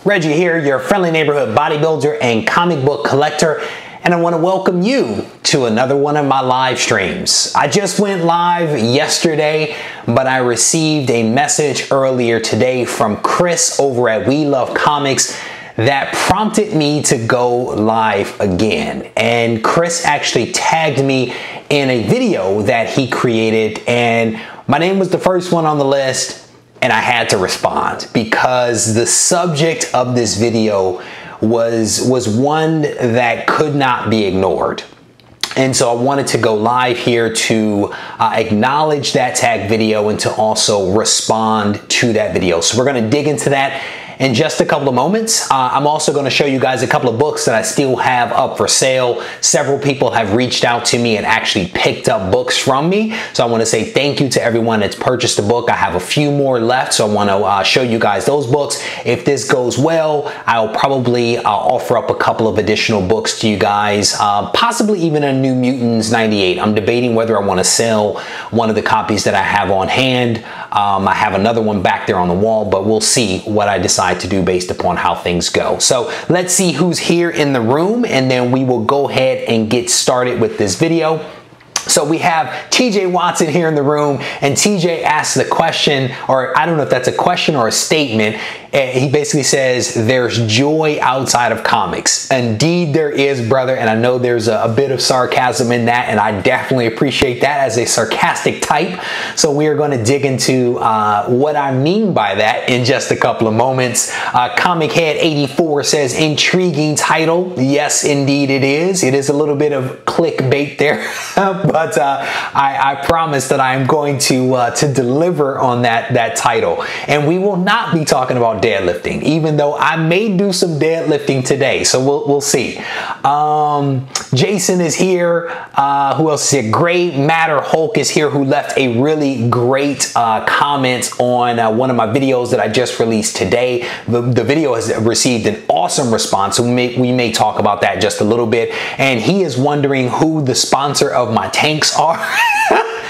Reggie here, your friendly neighborhood bodybuilder and comic book collector, and I want to welcome you to another one of my live streams. I just went live yesterday, but I received a message earlier today from Chris over at We Love Comics that prompted me to go live again. And Chris actually tagged me in a video that he created, and my name was the first one on the list. And I had to respond because the subject of this video was one that could not be ignored. And so I wanted to go live here to acknowledge that tag video and to also respond to that video. So we're going to dig into that in just a couple of moments. I'm also going to show you guys a couple of books that I still have up for sale. Several people have reached out to me and actually picked up books from me. So I want to say thank you to everyone that's purchased a book. I have a few more left, so I want to show you guys those books. If this goes well, I'll probably offer up a couple of additional books to you guys, possibly even a New Mutants 98. I'm debating whether I want to sell one of the copies that I have on hand. I have another one back there on the wall, but we'll see what I decide to do based upon how things go. So let's see who's here in the room, and then we will go ahead and get started with this video. So we have TJ Watson here in the room, and TJ asked the question, or I don't know if that's a question or a statement. He basically says, there's joy outside of comics. Indeed there is, brother, and I know there's a bit of sarcasm in that, and I definitely appreciate that as a sarcastic type. So we are going to dig into what I mean by that in just a couple of moments. Comic Head 84 says, intriguing title. Yes, indeed it is. It is a little bit of clickbait there, but I promise that I am going to deliver on that title. And we will not be talking about deadlifting, even though I may do some deadlifting today. So we'll see. Jason is here. Who else is here? Gray Matter Hulk is here, who left a really great comment on one of my videos that I just released today. The video has received an awesome response, so we may talk about that just a little bit. And he is wondering who the sponsor of my tanks are.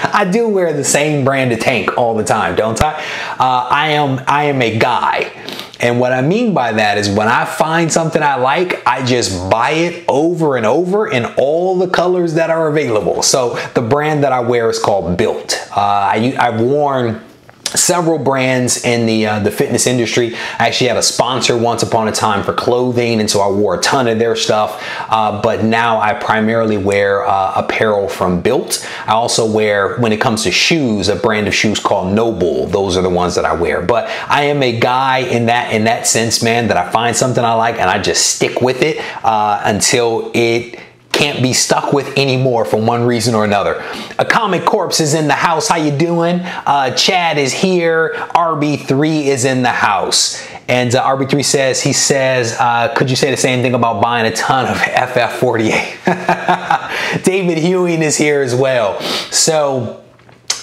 I do wear the same brand of tank all the time, don't I? I am a guy. And what I mean by that is when I find something I like, I just buy it over and over in all the colors that are available. So the brand that I wear is called Built. I've worn several brands in the fitness industry. I actually had a sponsor once upon a time for clothing, and so I wore a ton of their stuff. But now I primarily wear apparel from Built. I also wear, when it comes to shoes, a brand of shoes called Noble. Those are the ones that I wear. But I am a guy in that sense, man, that I find something I like and I just stick with it until it can't be stuck with anymore for one reason or another. A Comic Corpse is in the house. How you doing? Chad is here. RB3 is in the house. And RB3 says, could you say the same thing about buying a ton of FF48? David Hewing is here as well. So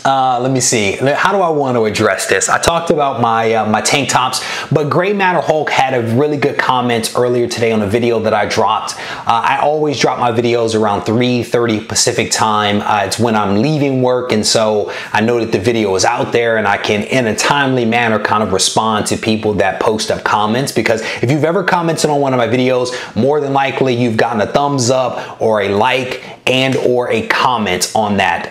let me see. How do I want to address this? I talked about my tank tops, but Gray Matter Hulk had a really good comment earlier today on a video that I dropped. I always drop my videos around 3:30 Pacific time. It's when I'm leaving work, and so I know that the video is out there, and I can, in a timely manner, kind of respond to people that post up comments. Because if you've ever commented on one of my videos, more than likely you've gotten a thumbs up or a like and or a comment on that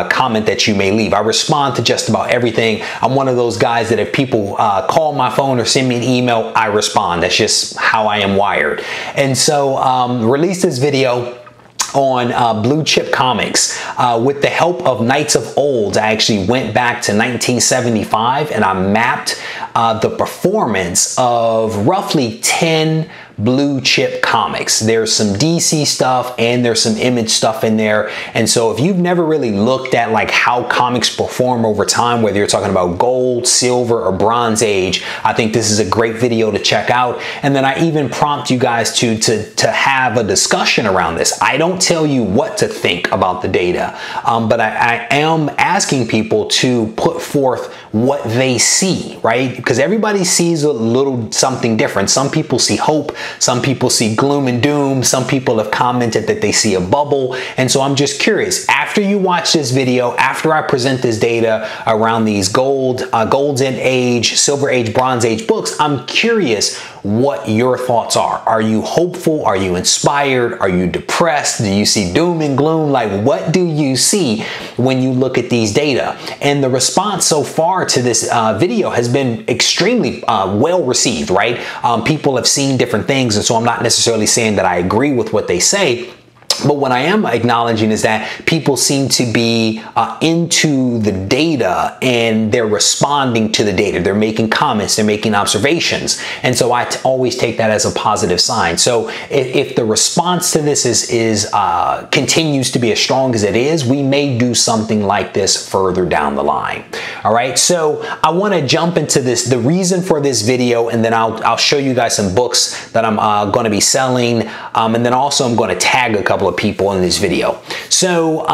comment that you may leave. I respond to just about everything. I'm one of those guys that if people call my phone or send me an email, I respond. That's just how I am wired. And so released this video on Blue Chip Comics. With the help of Knights of Old, I actually went back to 1975 and I mapped the performance of roughly 10 Blue Chip comics. There's some DC stuff and there's some Image stuff in there. And so if you've never really looked at like how comics perform over time, whether you're talking about gold, silver, or bronze age, I think this is a great video to check out. And then I even prompt you guys to have a discussion around this. I don't tell you what to think about the data, but I am asking people to put forth what they see, right? Because everybody sees a little something different. Some people see hope, Some people see gloom and doom. Some people have commented that they see a bubble. And so I'm just curious, after you watch this video, after I present this data around these golden age, silver age, bronze age books, I'm curious what your thoughts are. Are you hopeful? Are you inspired? Are you depressed? Do you see doom and gloom? Like, what do you see when you look at these data? And the response so far to this video has been extremely well received, right? People have seen different things, and so I'm not necessarily saying that I agree with what they say. But what I am acknowledging is that people seem to be into the data, and they're responding to the data. They're making comments, they're making observations. And so I always take that as a positive sign. So if the response to this continues to be as strong as it is, we may do something like this further down the line. All right, so I want to jump into this, the reason for this video, and then I'll show you guys some books that I'm going to be selling. And then also I'm going to tag a couple of people in this video. So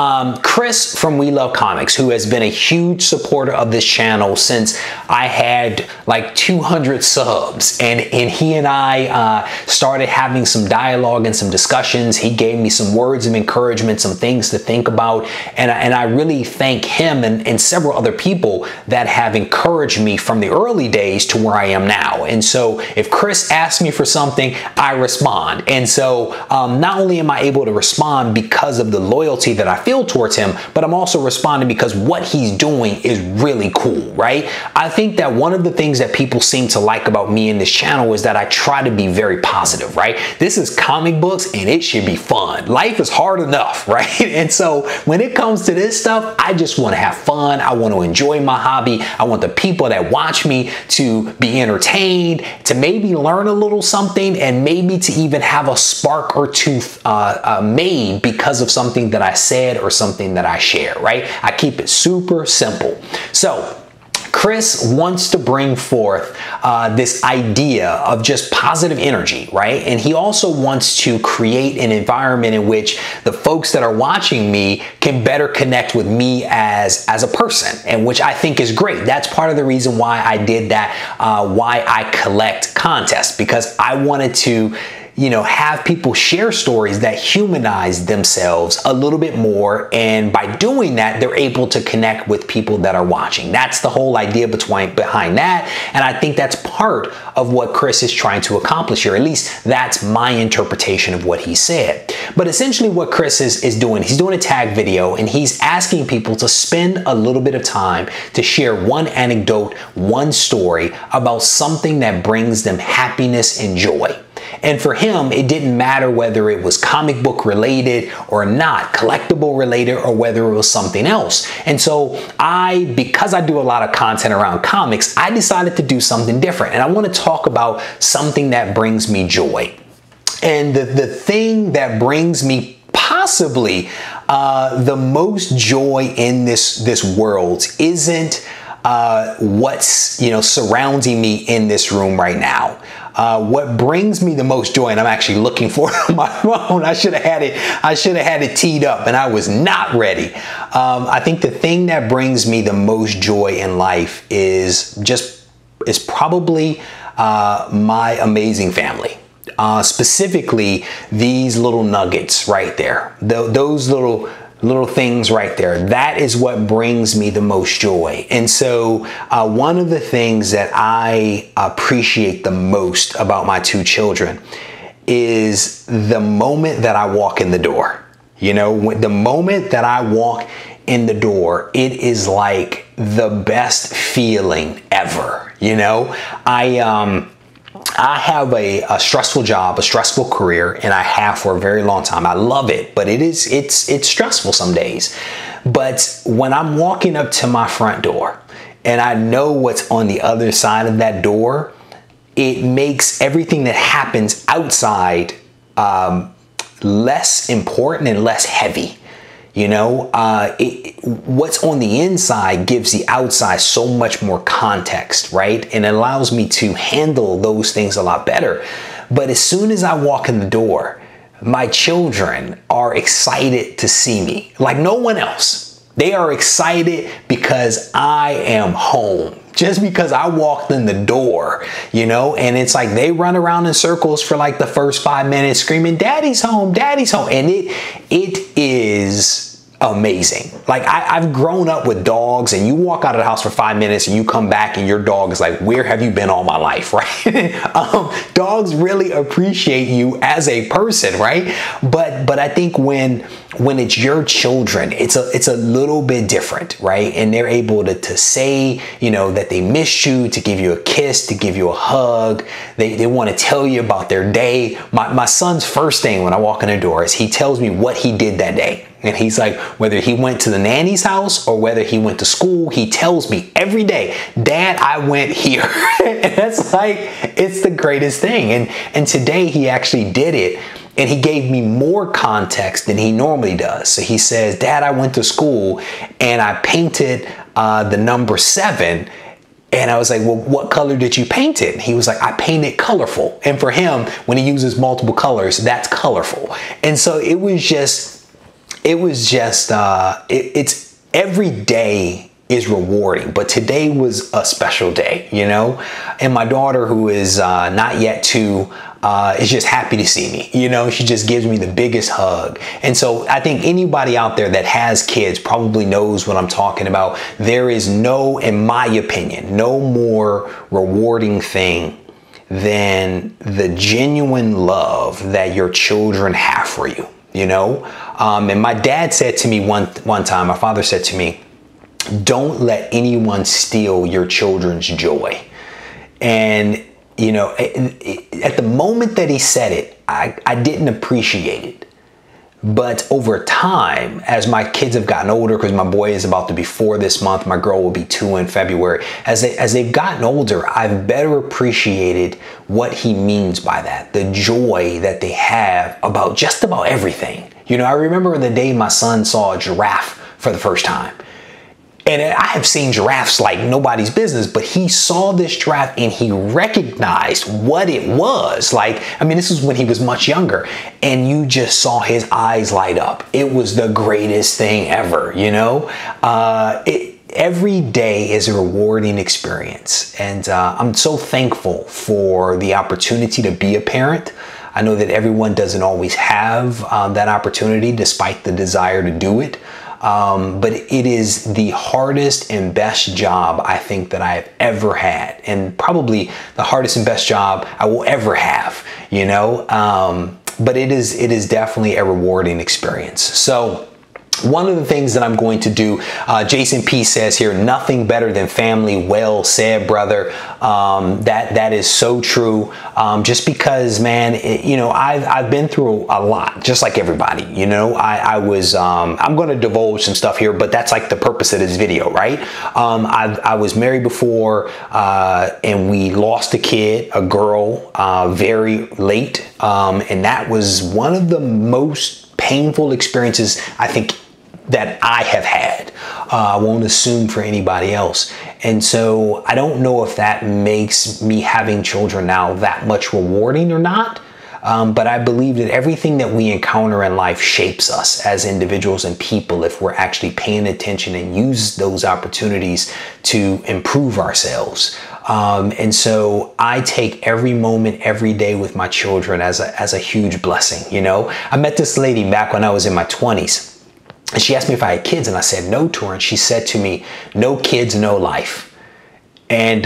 Chris from We Love Comics, who has been a huge supporter of this channel since I had like 200 subs, and he and I started having some dialogue and some discussions. He gave me some words of encouragement, some things to think about, and I really thank him and several other people that have encouraged me from the early days to where I am now. And so if Chris asks me for something, I respond. And so not only am I able to respond because of the loyalty that I feel towards him, but I'm also responding because what he's doing is really cool, right? I think that one of the things that people seem to like about me in this channel is that I try to be very positive, right? This is comic books and it should be fun. Life is hard enough, right? And so when it comes to this stuff, I just want to have fun. I want to enjoy my hobby. I want the people that watch me to be entertained, to maybe learn a little something, and maybe to even have a spark or two made because of something that I said or something that I share, right? I keep it super simple. So Chris wants to bring forth this idea of just positive energy, right? And he also wants to create an environment in which the folks that are watching me can better connect with me as a person, and which I think is great. That's part of the reason why I did that, why I collect contests, because I wanted to have people share stories that humanize themselves a little bit more. And by doing that, they're able to connect with people that are watching. That's the whole idea behind that. And I think that's part of what Chris is trying to accomplish here. At least that's my interpretation of what he said. But essentially what Chris is doing, he's doing a tag video, and he's asking people to spend a little bit of time to share one anecdote, one story about something that brings them happiness and joy. And for him, it didn't matter whether it was comic book related or not, collectible related, or whether it was something else. And so because I do a lot of content around comics, I decided to do something different. And I want to talk about something that brings me joy. And the thing that brings me possibly the most joy in this world isn't what's surrounding me in this room right now. What brings me the most joy, and I'm actually looking for it on my phone. I should have had it teed up, and I was not ready. I think the thing that brings me the most joy in life is probably my amazing family. Specifically, these little nuggets right there. Those little things right there. That is what brings me the most joy. And so one of the things that I appreciate the most about my two children is the moment that I walk in the door. The moment that I walk in the door, it is like the best feeling ever. I have a stressful job, a stressful career, and I have for a very long time. I love it, but it's stressful some days. But when I'm walking up to my front door and I know what's on the other side of that door, it makes everything that happens outside less important and less heavy. What's on the inside gives the outside so much more context, right? And it allows me to handle those things a lot better. But as soon as I walk in the door, my children are excited to see me like no one else. They are excited because I am home. just because I walked in the door, you know, and it's like they run around in circles for like the first 5 minutes screaming, "Daddy's home, Daddy's home." And it is amazing. Like I've grown up with dogs, and you walk out of the house for 5 minutes and you come back and your dog is like, "Where have you been all my life?" Right? Dogs really appreciate you as a person, right? But I think when it's your children, it's a little bit different, right? And they're able to say, you know, that they missed you, to give you a kiss, to give you a hug. They want to tell you about their day. My son's first thing when I walk in the door is he tells me what he did that day. And he's like, whether he went to the nanny's house or whether he went to school, he tells me every day, "Dad, I went here." And that's like, it's the greatest thing. And today he actually did it. And he gave me more context than he normally does. So he says, "Dad, I went to school and I painted the number 7. And I was like, "Well, what color did you paint it?" And he was like, "I painted colorful." And for him, when he uses multiple colors, that's colorful. And so it's every day is rewarding, but today was a special day, you know? And my daughter, who is not yet 2, is just happy to see me, you know? She just gives me the biggest hug. And so I think anybody out there that has kids probably knows what I'm talking about. There is no, in my opinion, no more rewarding thing than the genuine love that your children have for you, you know? And my dad said to me one time, my father said to me, "Don't let anyone steal your children's joy." And, you know, at the moment that he said it, I didn't appreciate it. But over time, as my kids have gotten older, because my boy is about to be 4 this month, my girl will be 2 in February. As they've gotten older, I've better appreciated what he means by that, the joy that they have about just about everything. You know, I remember the day my son saw a giraffe for the first time. And I have seen giraffes like nobody's business, but he saw this giraffe and he recognized what it was. Like, I mean, this is when he was much younger, and you just saw his eyes light up. It was the greatest thing ever, you know? Every day is a rewarding experience. And I'm so thankful for the opportunity to be a parent. I know that everyone doesn't always have that opportunity despite the desire to do it. But it is the hardest and best job I think that I have ever had, and probably the hardest and best job I will ever have, you know? But it is definitely a rewarding experience. So one of the things that I'm going to do, Jason P says here, "Nothing better than family." Well said, brother. That is so true. Just because, man, you know, I've been through a lot, just like everybody. You know, I'm going to divulge some stuff here, but that's like the purpose of this video, right? I was married before, and we lost a kid, a girl, very late, and that was one of the most painful experiences I think that I have had. I won't assume for anybody else. And so I don't know if that makes me having children now that much rewarding or not. But I believe that everything that we encounter in life shapes us as individuals and people if we're actually paying attention and use those opportunities to improve ourselves. And so I take every moment, every day with my children as a huge blessing. You know, I met this lady back when I was in my 20s. And she asked me if I had kids, and I said no to her. And she said to me, "No kids, no life." And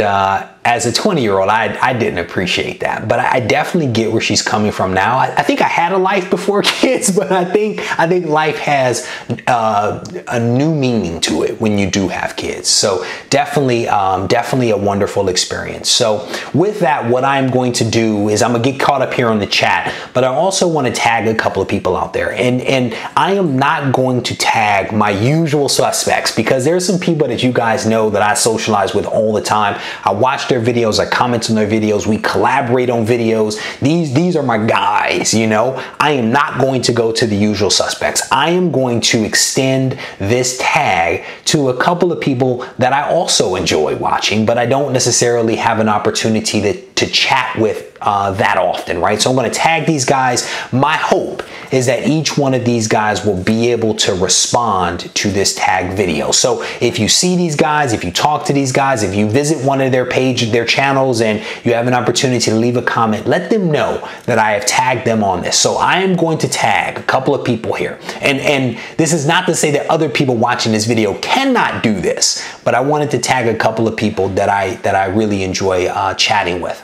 as a 20-year-old, I didn't appreciate that. But I definitely get where she's coming from now. I think I had a life before kids, but I think life has a new meaning to it when you do have kids. So definitely a wonderful experience. So with that, what I'm going to do is I'm going to get caught up here on the chat, but I also want to tag a couple of people out there. And I am not going to tag my usual suspects, because there's some people that you guys know that I socialize with all the time. I watch their videos, I comment on their videos, we collaborate on videos. These are my guys, you know. I am not going to go to the usual suspects. I am going to extend this tag to a couple of people that I also enjoy watching, but I don't necessarily have an opportunity to chat with that often, right? So I'm going to tag these guys. My hope is that each one of these guys will be able to respond to this tag video. So if you see these guys, if you talk to these guys, if you visit one of their pages, their channels, and you have an opportunity to leave a comment, let them know that I have tagged them on this. So I am going to tag a couple of people here. And this is not to say that other people watching this video cannot do this, but I wanted to tag a couple of people that I really enjoy chatting with.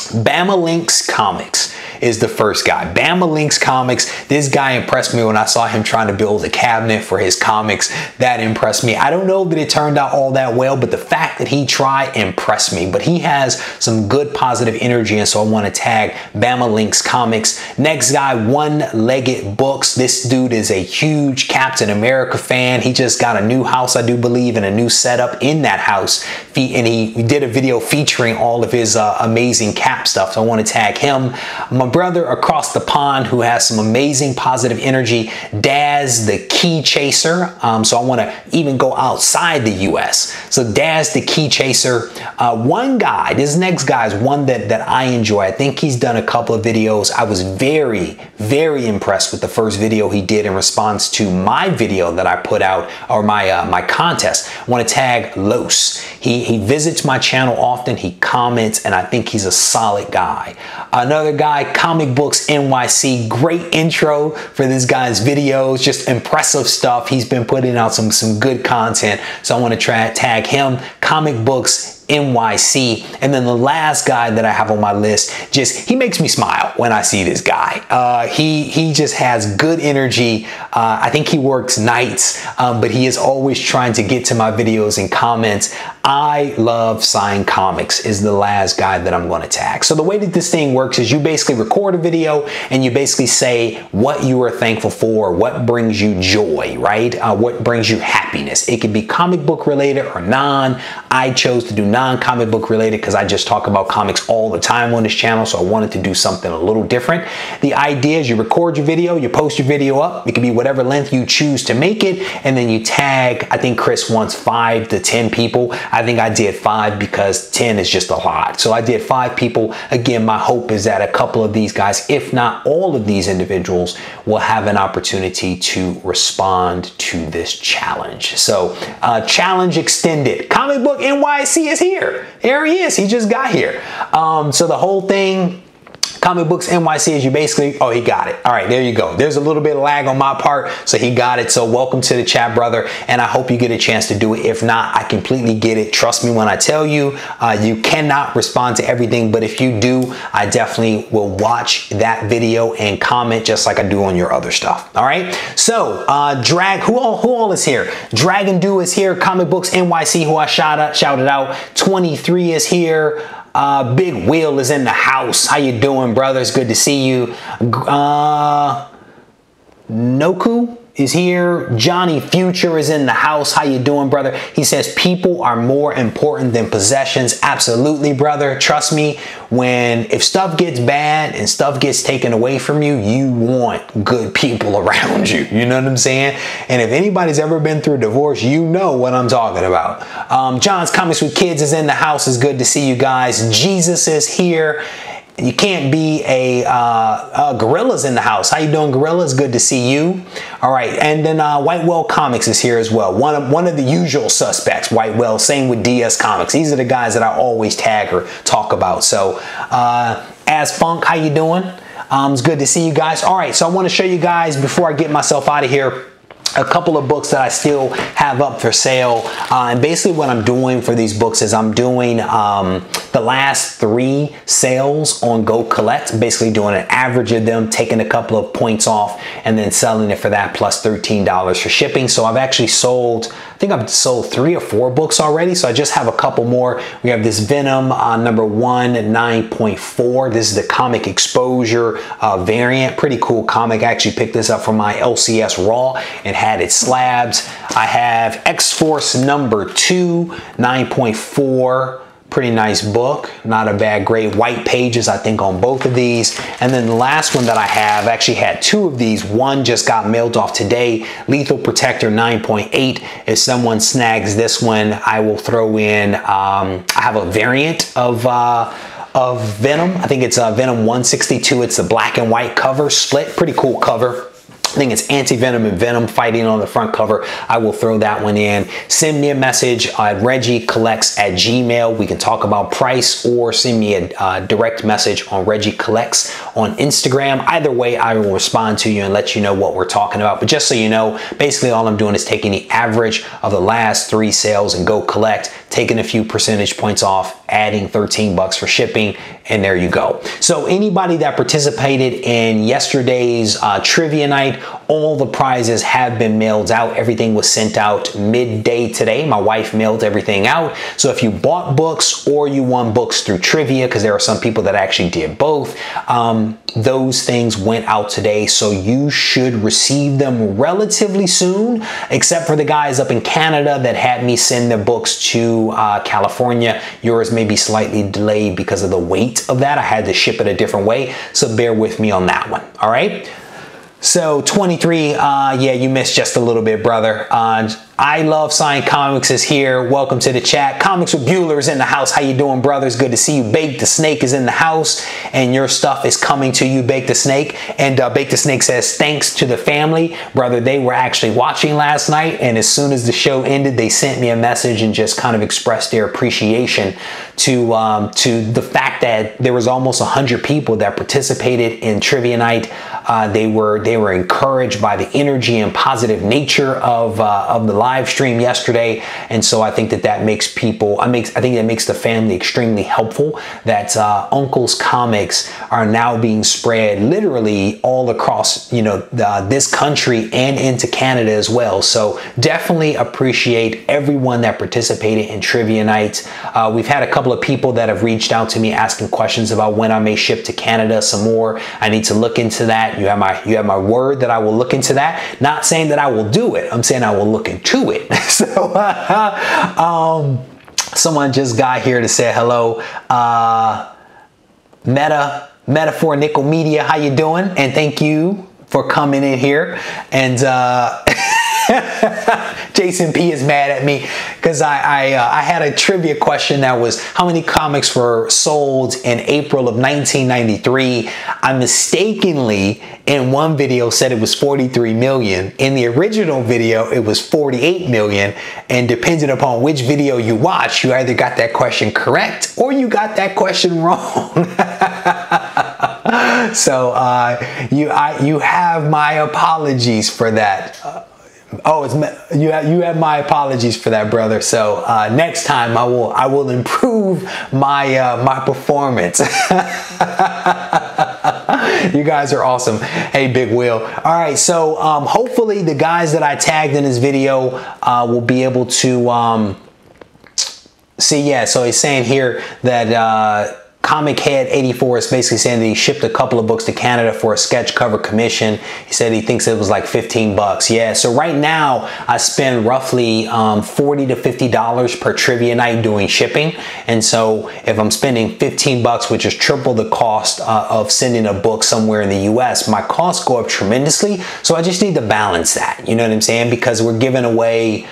Bama Links Comics is the first guy. Bama Links Comics. This guy impressed me when I saw him trying to build a cabinet for his comics. That impressed me. I don't know that it turned out all that well, but the fact that he tried impressed me. But he has some good positive energy, and so I want to tag Bama Links Comics. Next guy, One-Legged Books. This dude is a huge Captain America fan. He just got a new house, I do believe, and a new setup in that house. And he did a video featuring all of his amazing cap stuff, so I want to tag him. My brother across the pond who has some amazing positive energy, Daz the Key Chaser. So I want to even go outside the US. So Daz the Key Chaser. One guy, this next guy is one that I enjoy. I think he's done a couple of videos. I was very, very impressed with the first video he did in response to my video that I put out, or my contest. I want to tag Los. He visits my channel often, he comments, and I think he's a solid guy. Another guy, Comic Books NYC, great intro for this guy's videos, just impressive stuff. He's been putting out some good content, so I want to tag him. Comic Books NYC. And then the last guy that I have on my list, he makes me smile when I see this guy. He just has good energy. I think he works nights, but he is always trying to get to my videos and comments. I love signed comics is the last guy that I'm going to tag. So the way that this thing works is you basically record a video and you basically say what you are thankful for, what brings you joy, right? What brings you happiness. It could be comic book related or non. I chose to do non-comic book related because I just talk about comics all the time on this channel, so I wanted to do something a little different. The idea is you record your video, you post your video up, it can be whatever length you choose to make it, and then you tag, I think Chris wants 5 to 10 people. I think I did 5 because 10 is just a lot. So I did 5 people. Again, my hope is that a couple of these guys, if not all of these individuals, will have an opportunity to respond to this challenge. So challenge extended. Comic Book NYC is here. There he is. He just got here. So the whole thing, Comic Books NYC, is you basically, oh, he got it. All right, there you go. There's a little bit of lag on my part, so he got it. So welcome to the chat, brother, and I hope you get a chance to do it. If not, I completely get it. Trust me when I tell you, you cannot respond to everything, but if you do, I definitely will watch that video and comment just like I do on your other stuff. All right, so who all is here? Dragon Dew is here. Comic Books NYC, who I shouted out. 23 is here. Big Wheel is in the house. How you doing, brother? It's good to see you. Noku is here. Johnny Future is in the house. How you doing, brother? He says people are more important than possessions. Absolutely, brother. Trust me, if stuff gets bad and stuff gets taken away from you, you want good people around you. You know what I'm saying? And if anybody's ever been through a divorce, you know what I'm talking about. John's Comics with Kids is in the house. It's good to see you guys. Jesus is here. You can't be a Gorilla's in the house. How you doing, Gorilla? It's good to see you. All right, and then White Whale Comics is here as well. One of the usual suspects, White Whale. Same with DS Comics. These are the guys that I always tag or talk about. So, As Funk, how you doing? It's good to see you guys. All right, so I want to show you guys before I get myself out of here a couple of books that I still have up for sale. And basically what I'm doing for these books is I'm doing the last 3 sales on Go Collect, basically doing an average of them, taking a couple of points off, and then selling it for that plus $13 for shipping. So I've actually sold, I think I've sold 3 or 4 books already, so I just have a couple more. We have this Venom number 1 at 9.4. This is the comic exposure variant. Pretty cool comic. I actually picked this up from my LCS Raw and had its slabs. I have X-Force number 2, 9.4. Pretty nice book, not a bad grade. White pages, I think, on both of these. And then the last one that I have, actually had 2 of these. One just got mailed off today. Lethal Protector 9.8. If someone snags this one, I will throw in, I have a variant of of Venom. I think it's Venom 162. It's the black and white cover split. Pretty cool cover. I think it's Anti-Venom and Venom fighting on the front cover. I will throw that one in. Send me a message at RegieCollects@gmail. We can talk about price, or send me a direct message on RegieCollects on Instagram. Either way, I will respond to you and let you know what we're talking about. But just so you know, basically all I'm doing is taking the average of the last 3 sales and go collect, taking a few percentage points off, adding 13 bucks for shipping, and there you go. So anybody that participated in yesterday's trivia night, all the prizes have been mailed out. Everything was sent out midday today. My wife mailed everything out. So if you bought books or you won books through trivia, because there are some people that actually did both, those things went out today. So you should receive them relatively soon, except for the guys up in Canada that had me send their books to California. Yours may be slightly delayed because of the weight of that. I had to ship it a different way. So bear with me on that one. All right. So 23, yeah, you missed just a little bit, brother. I Love Signed Comics is here. Welcome to the chat. Comics with Bueller is in the house. How you doing, brothers? Good to see you. Bake the Snake is in the house, and your stuff is coming to you, Bake the Snake. And Bake the Snake says, thanks to the family. Brother, they were actually watching last night, and as soon as the show ended, they sent me a message and just kind of expressed their appreciation to the fact that there was almost 100 people that participated in Trivia Night. They were encouraged by the energy and positive nature of the live stream yesterday, and so I think that makes people. I think that makes the family extremely helpful. That Uncle's comics are now being spread literally all across, you know, this country and into Canada as well. So definitely appreciate everyone that participated in Trivia Night. We've had a couple of people that have reached out to me asking questions about when I may ship to Canada some more. I need to look into that. You have my word that I will look into that. Not saying that I will do it. I'm saying I will look into it. So someone just got here to say hello. Metaphor Nickel Media, how you doing? And thank you for coming in here. And Jason P is mad at me because I had a trivia question that was how many comics were sold in April of 1993. I mistakenly in one video said it was 43 million. In the original video, it was 48 million. And depending upon which video you watch, you either got that question correct or you got that question wrong. So you have my apologies for that. You have my apologies for that, brother. So next time I will improve my performance. You guys are awesome. Hey, Big Will. All right, so hopefully the guys that I tagged in this video will be able to see. Yeah, so he's saying here that Comic Head 84 is basically saying that he shipped a couple of books to Canada for a sketch cover commission. He said he thinks it was like 15 bucks. Yeah, so right now I spend roughly $40 to $50 per trivia night doing shipping. And so if I'm spending 15 bucks, which is triple the cost of sending a book somewhere in the US, my costs go up tremendously. So I just need to balance that. You know what I'm saying? Because we're giving away,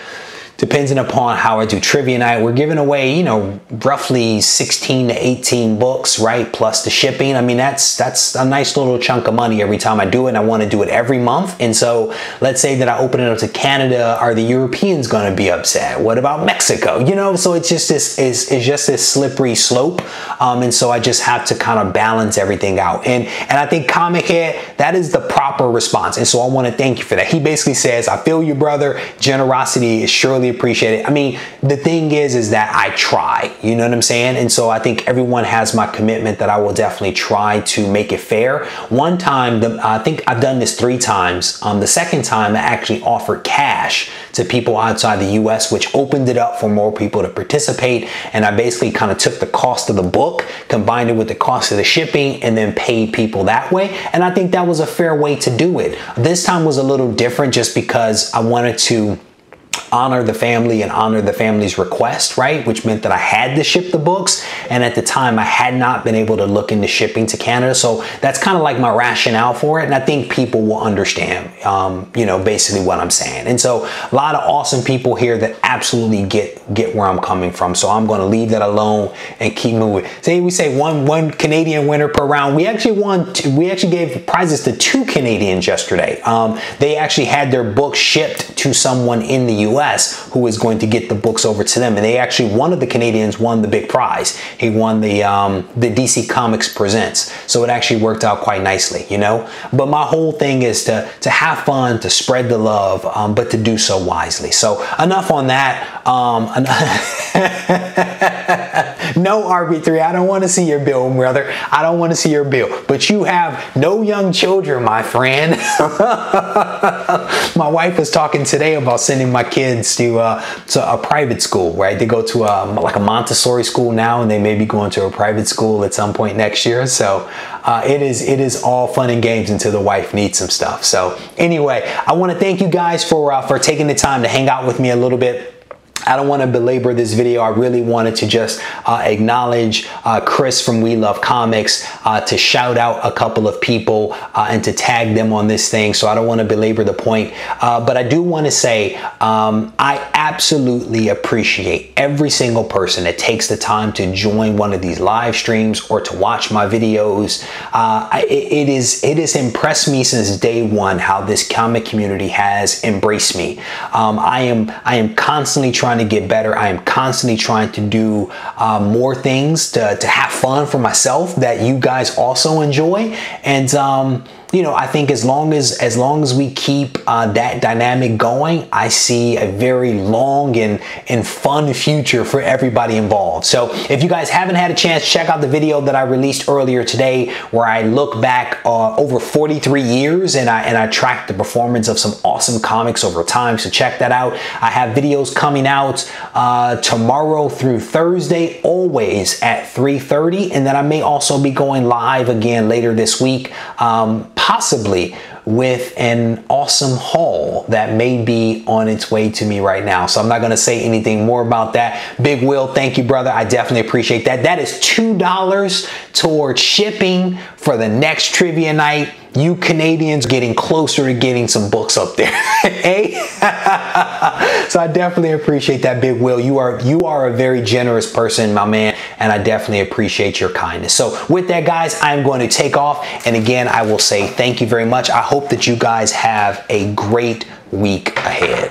depending upon how I do trivia night, we're giving away, you know, roughly 16 to 18 books, right? Plus the shipping. I mean, that's a nice little chunk of money every time I do it. And I want to do it every month. And so let's say that I open it up to Canada. Are the Europeans going to be upset? What about Mexico? You know, so it's just this slippery slope. And so I just have to kind of balance everything out. And I think Comic Head, that is the proper response. And so I want to thank you for that. He basically says, I feel you, brother. Generosity is surely appreciated. I mean, the thing is that I try, you know what I'm saying? And so I think everyone has my commitment that I will definitely try to make it fair. One time, I think I've done this 3 times. The second time I actually offered cash to people outside the US, which opened it up for more people to participate. And I basically kind of took the cost of the book, combined it with the cost of the shipping, and then paid people that way. And I think that was a fair way to do it. This time was a little different just because I wanted to honor the family and honor the family's request, right? Which meant that I had to ship the books. And at the time, I had not been able to look into shipping to Canada. So that's kind of like my rationale for it. And I think people will understand, you know, basically what I'm saying. And so a lot of awesome people here that absolutely get where I'm coming from. So I'm going to leave that alone and keep moving. Say we say one Canadian winner per round. We actually gave prizes to 2 Canadians yesterday. They actually had their books shipped to someone in the US who was going to get the books over to them. And they actually, one of the Canadians won the big prize. He won the DC Comics Presents. So it actually worked out quite nicely, you know? But my whole thing is to have fun, to spread the love, but to do so wisely. So enough on that. No, RB3, I don't want to see your bill, brother. I don't want to see your bill. But you have no young children, my friend. My wife was talking today about sending my kids to a private school, right? They go to like a Montessori school now, and they may be going to a private school at some point next year. So it is all fun and games until the wife needs some stuff. So anyway, I want to thank you guys for taking the time to hang out with me a little bit. I don't want to belabor this video. I really wanted to just acknowledge Chris from We Love Comics, to shout out a couple of people and to tag them on this thing. So I don't want to belabor the point, but I do want to say I absolutely appreciate every single person that takes the time to join one of these live streams or to watch my videos. It has impressed me since day one how this comic community has embraced me. I am constantly trying to get better. I am constantly trying to do more things to have fun for myself that you guys also enjoy. And you know, I think as long as we keep that dynamic going, I see a very long and fun future for everybody involved. So if you guys haven't had a chance, check out the video that I released earlier today, where I look back over 43 years and I tracked the performance of some awesome comics over time. So check that out. I have videos coming out tomorrow through Thursday, always at 3:30, and then I may also be going live again later this week, possibly with an awesome haul that may be on its way to me right now. So I'm not going to say anything more about that. Big Will, thank you, brother. I definitely appreciate that. That is $2 towards shipping for the next trivia night. You Canadians getting closer to getting some books up there. Hey? So I definitely appreciate that, Big Will. You are a very generous person, my man, and I definitely appreciate your kindness. So with that, guys, I'm going to take off. And again, I will say thank you very much. I hope that you guys have a great week ahead.